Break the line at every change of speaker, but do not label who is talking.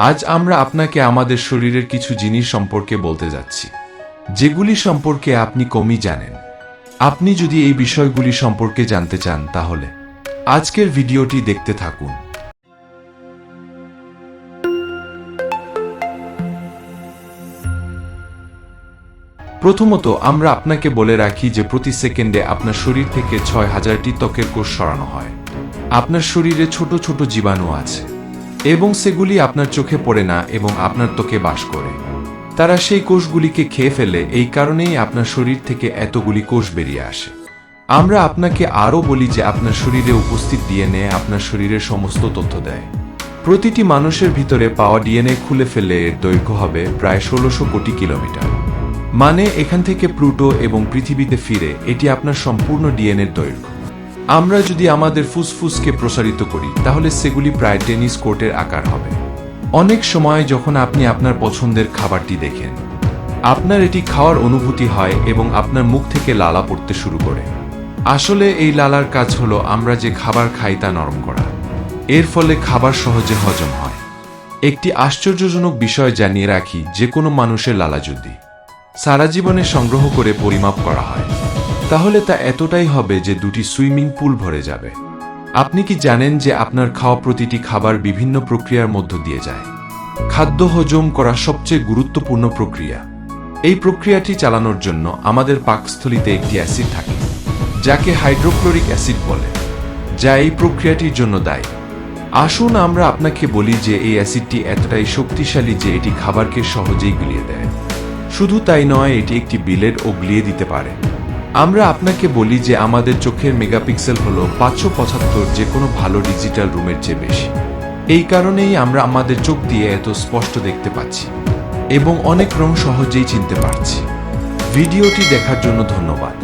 আজ আমরা আপনাকে আমাদের শরীরের কিছু জিনিস সম্পর্কে বলতে যাচ্ছি, যেগুলি সম্পর্কে আপনি কমই জানেন। আপনি যদি এই বিষয়গুলি সম্পর্কে জানতে চান তাহলে আজকের ভিডিওটি দেখতে থাকুন। প্রথমত, আমরা আপনাকে বলে রাখি যে প্রতি সেকেন্ডে আপনার শরীর থেকে ৬,০০০টি ত্বকের কোষ সরানো হয়। আপনার শরীরে ছোট ছোট জীবাণু আছে এবং সেগুলি আপনার চোখে পড়ে না এবং আপনার ত্বকে বাস করে। তারা সেই কোষগুলিকে খেয়ে ফেলে, এই কারণেই আপনার শরীর থেকে এতগুলি কোষ বেরিয়ে আসে। আমরা আপনাকে আরও বলি যে আপনার শরীরে উপস্থিত ডিএনএ আপনার শরীরের সমস্ত তথ্য দেয়। প্রতিটি মানুষের ভিতরে পাওয়া ডিএনএ খুলে ফেলে এর দৈর্ঘ্য হবে প্রায় ১৬০০ কোটি কিলোমিটার। মানে এখান থেকে প্লুটো এবং পৃথিবীতে ফিরে এটি আপনার সম্পূর্ণ ডিএনএর দৈর্ঘ্য। আমরা যদি আমাদের ফুসফুসকে প্রসারিত করি তাহলে সেগুলি প্রায় টেনিস কোর্টের আকার হবে। অনেক সময় যখন আপনি আপনার পছন্দের খাবারটি দেখেন, আপনার এটি খাওয়ার অনুভূতি হয় এবং আপনার মুখ থেকে লালা পড়তে শুরু করে। আসলে এই লালার কাজ হলো আমরা যে খাবার খাই তা নরম করা। এর ফলে খাবার সহজে হজম হয়। একটি আশ্চর্যজনক বিষয় জানিয়ে রাখি, যে কোনো মানুষের লালা যদি সারা জীবনে সংগ্রহ করে পরিমাপ করা হয় তাহলে তা এতটাই হবে যে 2টি সুইমিং পুল ভরে যাবে। আপনি কি জানেন যে আপনার খাওয়া প্রতিটি খাবার বিভিন্ন প্রক্রিয়ার মধ্য দিয়ে যায়? খাদ্য হজম করা সবচেয়ে গুরুত্বপূর্ণ প্রক্রিয়া। এই প্রক্রিয়াটি চালানোর জন্য আমাদের পাকস্থলীতে একটি অ্যাসিড থাকে যাকে হাইড্রোক্লোরিক অ্যাসিড বলে, যা এই প্রক্রিয়াটির জন্য দায়ী। আসুন আমরা আপনাকে বলি যে এই অ্যাসিডটি এতটাই শক্তিশালী যে এটি খাবারকে সহজেই গুলিয়ে দেয়। শুধু তাই নয়, এটি একটি বিলেটও গলিয়ে দিতে পারে। আমরা আপনাকে বলি যে আমাদের চোখের মেগাপিক্সেল হলো ৫৭৫, যে কোনো ভালো ডিজিটাল রুমের চেয়ে বেশি। এই কারণেই আমরা আমাদের চোখ দিয়ে এত স্পষ্ট দেখতে পাচ্ছি এবং অনেক রং সহজেই চিনতে পারছি। ভিডিওটি দেখার জন্য ধন্যবাদ।